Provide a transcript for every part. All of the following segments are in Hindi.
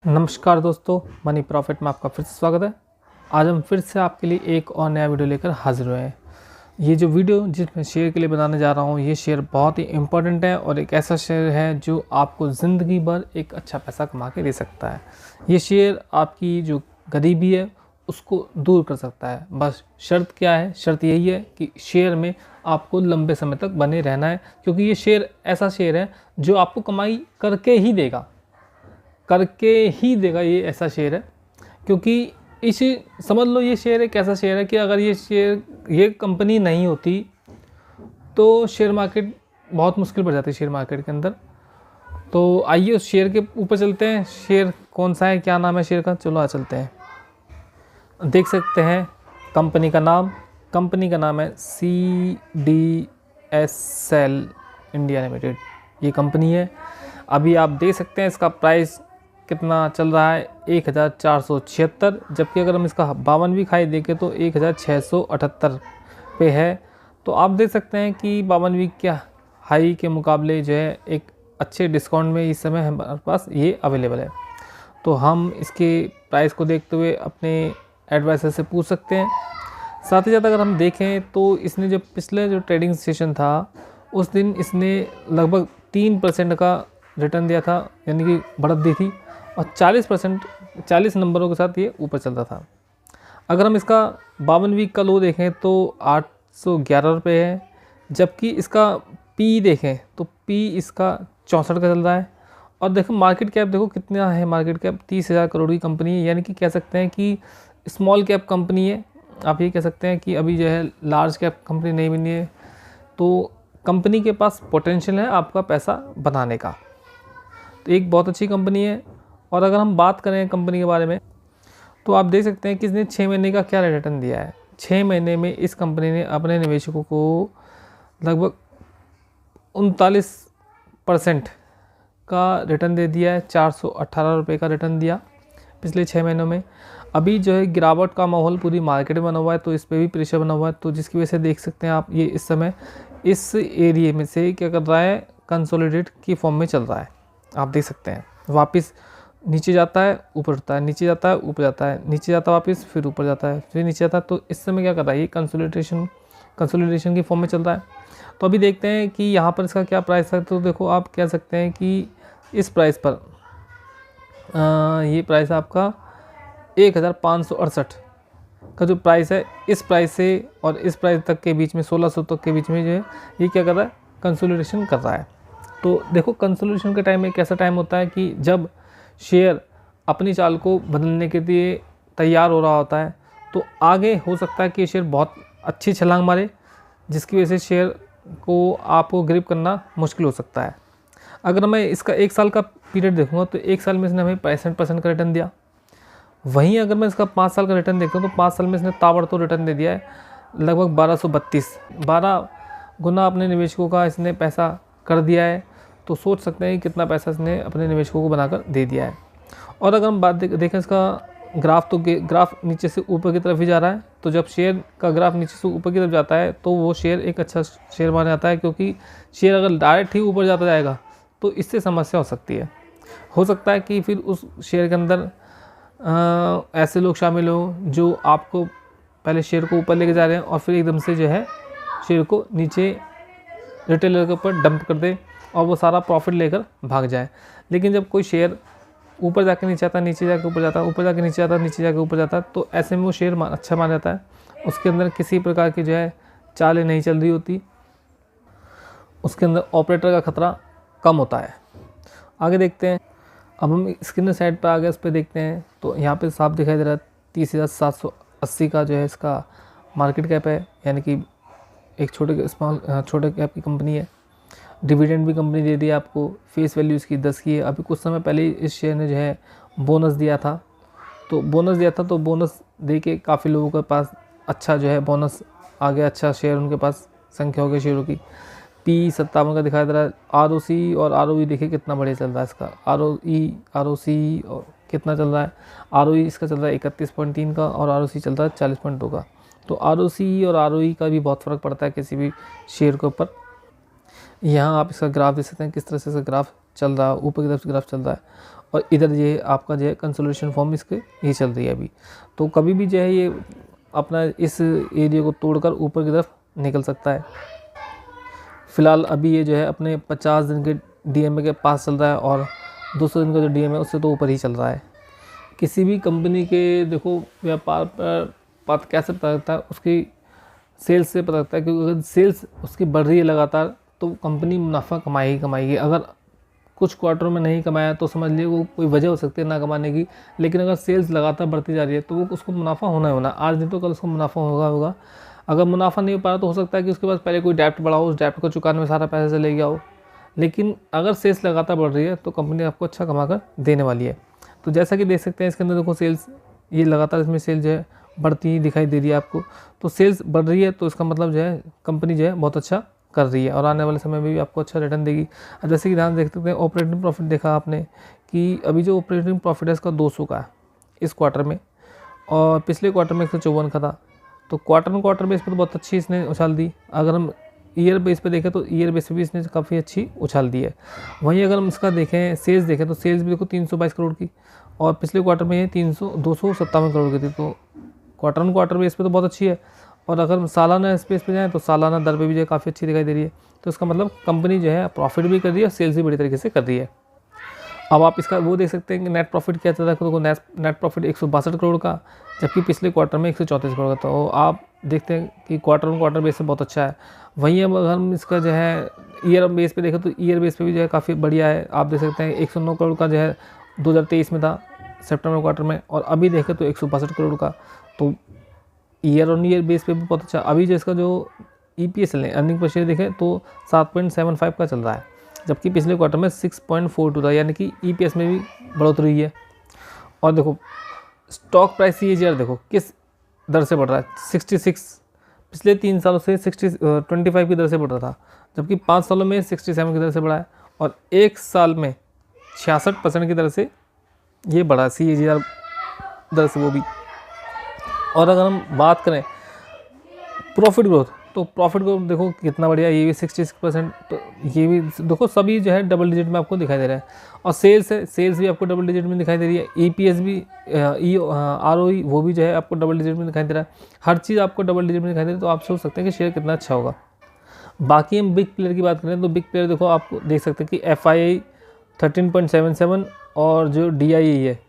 नमस्कार दोस्तों, मनी प्रॉफिट में आपका फिर से स्वागत है। आज हम फिर से आपके लिए एक और नया वीडियो लेकर हाजिर हुए हैं। ये जो वीडियो जिसमें शेयर के लिए बनाने जा रहा हूँ, ये शेयर बहुत ही इम्पोर्टेंट है और एक ऐसा शेयर है जो आपको ज़िंदगी भर एक अच्छा पैसा कमा के दे सकता है। ये शेयर आपकी जो गरीबी है उसको दूर कर सकता है। बस शर्त क्या है? शर्त यही है कि शेयर में आपको लंबे समय तक बने रहना है, क्योंकि ये शेयर ऐसा शेयर है जो आपको कमाई करके ही देगा। ये ऐसा शेयर है, क्योंकि इसी समझ लो ये शेयर एक ऐसा शेयर है कि अगर ये कंपनी नहीं होती तो शेयर मार्केट बहुत मुश्किल पड़ जाती है शेयर मार्केट के अंदर। तो आइए उस शेयर के ऊपर चलते हैं। शेयर कौन सा है, क्या नाम है शेयर का, चलो आ चलते हैं। देख सकते हैं कंपनी का नाम है CDSL इंडिया लिमिटेड, ये कंपनी है। अभी आप देख सकते हैं इसका प्राइस कितना चल रहा है, 1476, जबकि अगर हम इसका 52वीं खाई देखें तो 1678 पे है। तो आप देख सकते हैं कि 52वीं के हाई के मुकाबले जो है एक अच्छे डिस्काउंट में इस समय हमारे पास ये अवेलेबल है। तो हम इसके प्राइस को देखते हुए अपने एडवाइज़र से पूछ सकते हैं। साथ ही साथ अगर हम देखें तो इसने जो पिछले जो ट्रेडिंग सेशन था उस दिन इसने लगभग 3% का रिटर्न दिया था, यानी कि बढ़त दी थी, और 40 नंबरों के साथ ये ऊपर चलता था। अगर हम इसका 52 वीक का लो देखें तो 811 रुपये है, जबकि इसका पी देखें तो पी इसका 64 का चल रहा है। और देखो मार्केट कैप, देखो कितना है मार्केट कैप, 30,000 करोड़ की कंपनी है, यानी कि कह सकते हैं कि स्मॉल कैप कंपनी है। आप ये कह सकते हैं कि अभी जो है लार्ज कैप कंपनी नहीं बनी है। तो कंपनी के पास पोटेंशियल है आपका पैसा बनाने का, तो एक बहुत अच्छी कंपनी है। और अगर हम बात करें कंपनी के बारे में तो आप देख सकते हैं कि इसने 6 महीने का क्या रिटर्न दिया है। 6 महीने में इस कंपनी ने अपने निवेशकों को लगभग 39% का रिटर्न दे दिया है। 418 रुपये का रिटर्न दिया पिछले 6 महीनों में। अभी जो है गिरावट का माहौल पूरी मार्केट में बना हुआ है, तो इस पर भी प्रेशर बना हुआ है, तो जिसकी वजह से देख सकते हैं आप ये इस समय इस एरिया में से क्या कर रहा है, कंसोलिडेट की फॉर्म में चल रहा है। आप देख सकते हैं वापस नीचे जाता है, ऊपर उठता है, नीचे जाता है, ऊपर जाता है, नीचे जाता है वापस, फिर ऊपर जाता है, फिर नीचे जाता है। तो इस समय क्या कर रहा है, ये कंसोलिडेशन की फॉर्म में चल रहा है। तो अभी देखते हैं कि यहाँ पर इसका क्या प्राइस है। तो देखो आप कह सकते हैं कि इस प्राइस पर ये प्राइस आपका 1568 का जो प्राइस है, इस प्राइस से और इस प्राइस तक के बीच में 1600 तक के बीच में जो है ये क्या कर रहा है, कंसोलिडेशन कर रहा है। तो देखो कंसोलिडेशन का टाइम एक ऐसा टाइम होता है कि जब शेयर अपनी चाल को बदलने के लिए तैयार हो रहा होता है, तो आगे हो सकता है कि शेयर बहुत अच्छी छलांग मारे, जिसकी वजह से शेयर को आपको ग्रिप करना मुश्किल हो सकता है। अगर मैं इसका 1 साल का पीरियड देखूंगा तो 1 साल में इसने हमें 65% का रिटर्न दिया। वहीं अगर मैं इसका 5 साल का रिटर्न देखता हूँ तो 5 साल में इसने ताबड़तोड़ रिटर्न दे दिया है, लगभग 12 गुना अपने निवेशकों का इसने पैसा कर दिया है। तो सोच सकते हैं कि कितना पैसा इसने अपने निवेशकों को बनाकर दे दिया है। और अगर हम बात देखें इसका ग्राफ, तो ग्राफ नीचे से ऊपर की तरफ ही जा रहा है। तो जब शेयर का ग्राफ नीचे से ऊपर की तरफ जाता है तो वो शेयर एक अच्छा शेयर माना जाता है, क्योंकि शेयर अगर डायरेक्ट ही ऊपर जाता जाएगा तो इससे समस्या हो सकती है। हो सकता है कि फिर उस शेयर के अंदर ऐसे लोग शामिल हो जो आपको पहले शेयर को ऊपर लेके जा रहे हैं और फिर एकदम से जो है शेयर को नीचे रिटेलर के ऊपर डंप कर दे और वो सारा प्रॉफिट लेकर भाग जाए। लेकिन जब कोई शेयर ऊपर जाके नीचे आता है, नीचे जाके ऊपर जाता है, ऊपर जाके नीचे आता है, नीचे जाके ऊपर जाता है, तो ऐसे में वो शेयर अच्छा माना जाता है। उसके अंदर किसी प्रकार की जो है चालें नहीं चल रही होती, उसके अंदर ऑपरेटर का खतरा कम होता है। आगे देखते हैं, अब हम स्क्रीन साइड पर आगे इस पर देखते हैं तो यहाँ पे साफ दिखाई दे रहा है 30,780 का जो है इसका मार्केट कैप है, यानी कि एक छोटे कैप की कंपनी है। डिविडेंड भी कंपनी दे दी है आपको, फेस वैल्यू इसकी 10 की है। अभी कुछ समय पहले इस शेयर ने जो है बोनस दिया था, तो बोनस दे के काफ़ी लोगों के पास अच्छा जो है बोनस आ गया, अच्छा शेयर उनके पास संख्या हो गई शेयरों की। P 57 का दिखाई दे रहा है। ROC और ROE देखिए कितना बढ़िया चल रहा है इसका, ROC और कितना चल रहा है। ROE इसका चल रहा है 31.3 का और ROC चल रहा है 40.2 का। तो ROC और ROE का भी बहुत फ़र्क पड़ता है किसी भी शेयर के ऊपर। यहाँ आप इसका ग्राफ देख सकते हैं किस तरह से इसका ग्राफ चल रहा है, ऊपर की तरफ ग्राफ चल रहा है, और इधर ये आपका जो है कंसोलिडेशन फॉर्म इसके ये चल रही है अभी। तो कभी भी जो है ये अपना इस एरिया को तोड़कर ऊपर की तरफ निकल सकता है। फिलहाल अभी ये जो है अपने 50 दिन के डीएमए के पास चल रहा है, और 200 दिन का जो डीएमए है उससे तो ऊपर ही चल रहा है। किसी भी कंपनी के देखो व्यापार पर बात कैसे पता लगता है, उसकी सेल्स से पता लगता है, क्योंकि अगर सेल्स उसकी बढ़ रही है लगातार तो कंपनी मुनाफा कमाएगी कमाएगी। अगर कुछ क्वार्टर में नहीं कमाया तो समझ लीजिए वो कोई वजह हो सकती है ना कमाने की, लेकिन अगर सेल्स लगातार बढ़ती जा रही है तो वो उसको मुनाफा होना ही होना, आज नहीं तो कल उसको मुनाफा होगा। अगर मुनाफा नहीं हो पा रहा तो हो सकता है कि उसके पास पहले कोई डेप्ट बढ़ा हो, उस डेप्ट को चुकाने में सारा पैसा चले गया हो, लेकिन अगर सेल्स लगातार बढ़ रही है तो कंपनी आपको अच्छा कमा कर देने वाली है। तो जैसा कि देख सकते हैं इसके अंदर देखो सेल्स ये लगातार इसमें सेल जो है बढ़ती ही दिखाई दे रही है आपको। तो सेल्स बढ़ रही है तो इसका मतलब जो है कंपनी जो है बहुत अच्छा कर रही है और आने वाले समय में भी आपको अच्छा रिटर्न देगी। अब जैसे कि ध्यान देख सकते हैं ऑपरेटिंग प्रॉफिट देखा आपने कि अभी जो ऑपरेटिंग प्रॉफिट है इसका 200 का है इस क्वार्टर में, और पिछले क्वार्टर में 154 का था। तो क्वार्टर बेस पे तो बहुत अच्छी इसने उछाल दी। अगर हम ईयर बेस पे देखें तो ईयर बेस पे भी इसने काफ़ी अच्छी उछाल दी है। वहीं अगर हम इसका देखें सेल्स देखें तो सेल्स भी देखो 322 करोड़ की, और पिछले क्वार्टर में ये 257 करोड़ की थी। तो क्वार्टर बेस पे तो बहुत अच्छी है, और अगर हम सालाना स्पेस पे जाएँ तो सालाना दर पे भी जो है काफ़ी अच्छी दिखाई दे रही है। तो इसका मतलब कंपनी जो है प्रॉफिट भी कर रही है और सेल्स भी बड़ी तरीके से कर रही है। अब आप इसका वो देख सकते हैं कि नेट प्रॉफिट क्या चल रहा है, तो नेट प्रॉफिट 162 करोड़ का, जबकि पिछले क्वार्टर में 134 करोड़ का। तो आप देखते हैं कि क्वार्टर बेस पे बहुत अच्छा है। वहीं अब अगर हम इसका जो है ईयर बेस पे देखें तो ईयर बेस पे भी जो है काफ़ी बढ़िया है। आप देख सकते हैं 109 करोड़ का जो है 2023 में था सितंबर क्वार्टर में, और अभी देखें तो 162 करोड़ का। तो ईयर ऑन ईयर बेस पे भी बहुत अच्छा। अभी जो इसका जो EPS है अर्निंग पर शेयर देखें तो 7.75 का चल रहा है, जबकि पिछले क्वार्टर में 6.42 था, यानी कि EPS में भी बढ़ोतरी हुई है। और देखो स्टॉक प्राइस CAGR देखो किस दर से बढ़ रहा है, 66 पिछले 3 सालों से 25 की दर से बढ़ रहा था, जबकि 5 सालों में 67 की दर से बढ़ा है, और 1 साल में 66% की दर से ये बढ़ा है CAGR दर से वो भी। और अगर हम बात करें प्रॉफिट ग्रोथ, तो प्रॉफिट ग्रोथ देखो कितना बढ़िया, ये भी 66%। तो ये भी देखो सभी जो है डबल डिजिट में आपको दिखाई दे रहा है, और सेल्स है, सेल्स भी आपको डबल डिजिट में दिखाई दे रही है। EPS भी ROE वो भी जो है आपको डबल डिजिट में दिखाई दे रहा है। हर चीज़ आपको डबल डिजिट में दिखाई दे रही है, तो आप सोच सकते हैं कि शेयर कितना अच्छा होगा। बाकी हम बिग प्लेयर की बात करें तो बिग प्लेयर देखो आपको देख सकते हैं कि FII 13.77 और जो DIE है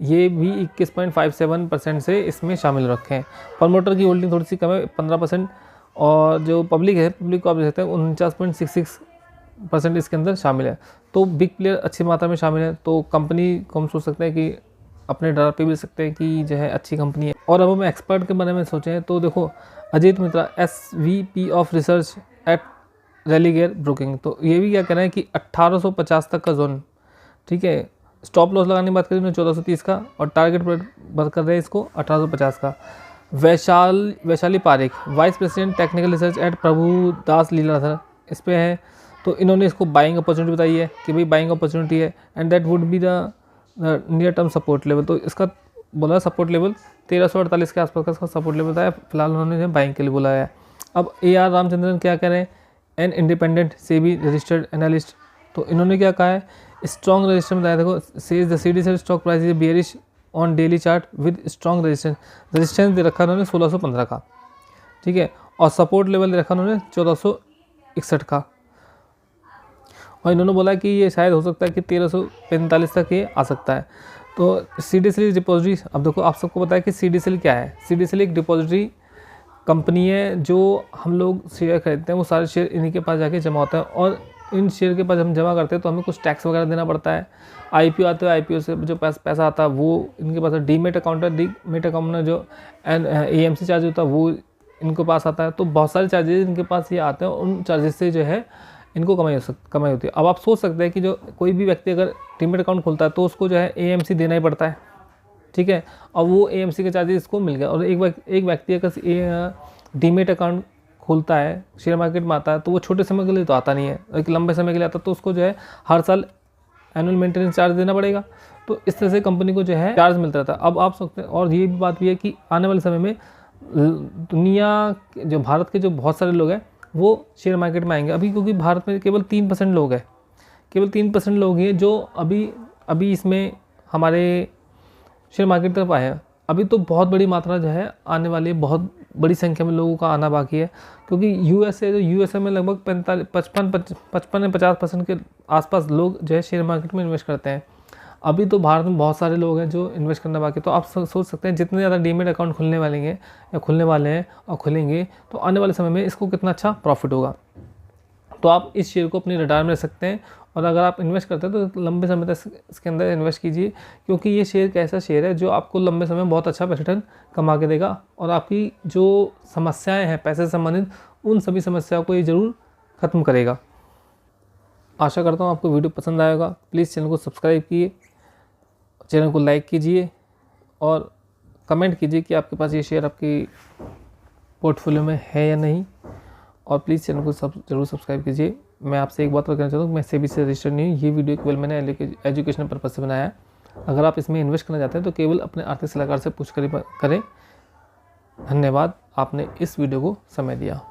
ये भी 21.57% से इसमें शामिल रखे हैं। प्रमोटर की होल्डिंग थोड़ी सी कम है 15%, और जो पब्लिक है पब्लिक को आप देख सकते हैं 49.66% इसके अंदर शामिल है। तो बिग प्लेयर अच्छी मात्रा में शामिल है, तो कंपनी को हम सोच सकते हैं कि अपने डर पे भी सकते हैं कि जो है अच्छी कंपनी है। और अब हम एक्सपर्ट के बारे में सोचें तो देखो अजीत मित्रा SVP of research eight Religare broking, तो ये भी क्या कह रहे हैं कि 1850 तक का जोन, ठीक है। स्टॉप लॉस लगाने की बात करें तो 1430 का, और टारगेट पर कर रहे हैं इसको 1850 का। Vaishali Parekh vice president technical research at Prabhudas Lilladher इस पे है, तो इन्होंने इसको बाइंग अपॉर्चुनिटी बताई है कि भाई बाइंग अपॉर्चुनिटी है, and that would be the near term support level. तो इसका बोला सपोर्ट लेवल 1348 के आसपास का इसका सपोर्ट लेवल बताया, फिलहाल उन्होंने बाइंग के लिए बुलाया है। अब AR रामचंद्रन क्या कह रहे हैं, an independent SEBI registered analyst, तो इन्होंने क्या कहा है स्ट्रॉन्ग रेजिस्टेंस बताया। देखो says the CDSL stock price is bearish on daily chart with strong resistance दे रखा उन्होंने 1615 का, ठीक है, और सपोर्ट लेवल दे रखा उन्होंने 1461 का, और इन्होंने बोला कि ये शायद हो सकता है कि 1345 तक ये आ सकता है। तो CDSL डिपॉजिटरी, अब देखो आप सबको पता है कि CDSL क्या है। CDSL एक डिपॉजिटरी कंपनी है, जो हम लोग शेयर खरीदते हैं वो सारे शेयर इन्हीं के पास जाके जमा होता है, और इन शेयर के पास हम जमा करते हैं तो हमें कुछ टैक्स वगैरह देना पड़ता है। IPO आते हैं, IPO से जो पैसा आता है वो इनके पास डीमेट अकाउंट है, डीमेट अकाउंट में जो AMC चार्ज होता है वो इनके पास आता है। तो बहुत सारे चार्जेस इनके पास ये आते हैं, उन चार्जेस से जो है इनको कमाई होती है। अब आप सोच सकते हैं कि जो कोई भी व्यक्ति अगर डीमेट अकाउंट खोलता है तो उसको जो है AMC देना ही पड़ता है, ठीक है, और वो AMC के चार्जेस इसको मिल गया। और एक व्यक्ति अगर डीमेट अकाउंट खोलता है, शेयर मार्केट में आता है, तो वो छोटे समय के लिए तो आता नहीं है, एक लंबे समय के लिए आता है, तो उसको जो है हर साल एनुअल मेंटेनेंस चार्ज देना पड़ेगा। तो इस तरह से कंपनी को जो है चार्ज मिलता रहता है। अब आप सोचते हैं, और ये भी बात भी है कि आने वाले समय में दुनिया जो भारत के जो बहुत सारे लोग हैं वो शेयर मार्केट में आएंगे अभी, क्योंकि भारत में केवल 3% लोग हैं, केवल 3% लोग ही हैं जो अभी इसमें हमारे शेयर मार्केट की तरफ आए हैं। अभी तो बहुत बड़ी मात्रा जो है आने वाली है, बहुत बड़ी संख्या में लोगों का आना बाकी है, क्योंकि यूएसए में लगभग 55 या 50% के आसपास लोग जो है शेयर मार्केट में इन्वेस्ट करते हैं। अभी तो भारत में बहुत सारे लोग हैं जो इन्वेस्ट करना बाकी है। तो आप सोच सकते हैं जितने ज़्यादा डीमेट अकाउंट खुलने वाले हैं और खुलेंगे तो आने वाले समय में इसको कितना अच्छा प्रॉफिट होगा। तो आप इस शेयर को अपनी रडार में रख सकते हैं, और अगर आप इन्वेस्ट करते हैं तो लंबे समय तक इसके अंदर इन्वेस्ट कीजिए, क्योंकि ये शेयर एक ऐसा शेयर है जो आपको लंबे समय में बहुत अच्छा रिटर्न कमा के देगा, और आपकी जो समस्याएं हैं पैसे से संबंधित उन सभी समस्याओं को ये ज़रूर ख़त्म करेगा। आशा करता हूँ आपको वीडियो पसंद आएगा। प्लीज़ चैनल को सब्सक्राइब कीजिए, चैनल को लाइक कीजिए और कमेंट कीजिए कि आपके पास ये शेयर आपकी पोर्टफोलियो में है या नहीं, और प्लीज़ चैनल को जरूर सब्सक्राइब कीजिए। मैं आपसे एक बात और कहना चाहता हूँ, मैं सेबी से रजिस्टर्ड नहीं हूँ। ये वीडियो केवल मैंने एजुकेशनल पर्पज़ से बनाया है। अगर आप इसमें इन्वेस्ट करना चाहते हैं तो केवल अपने आर्थिक सलाहकार से पूछ करें। धन्यवाद, आपने इस वीडियो को समय दिया।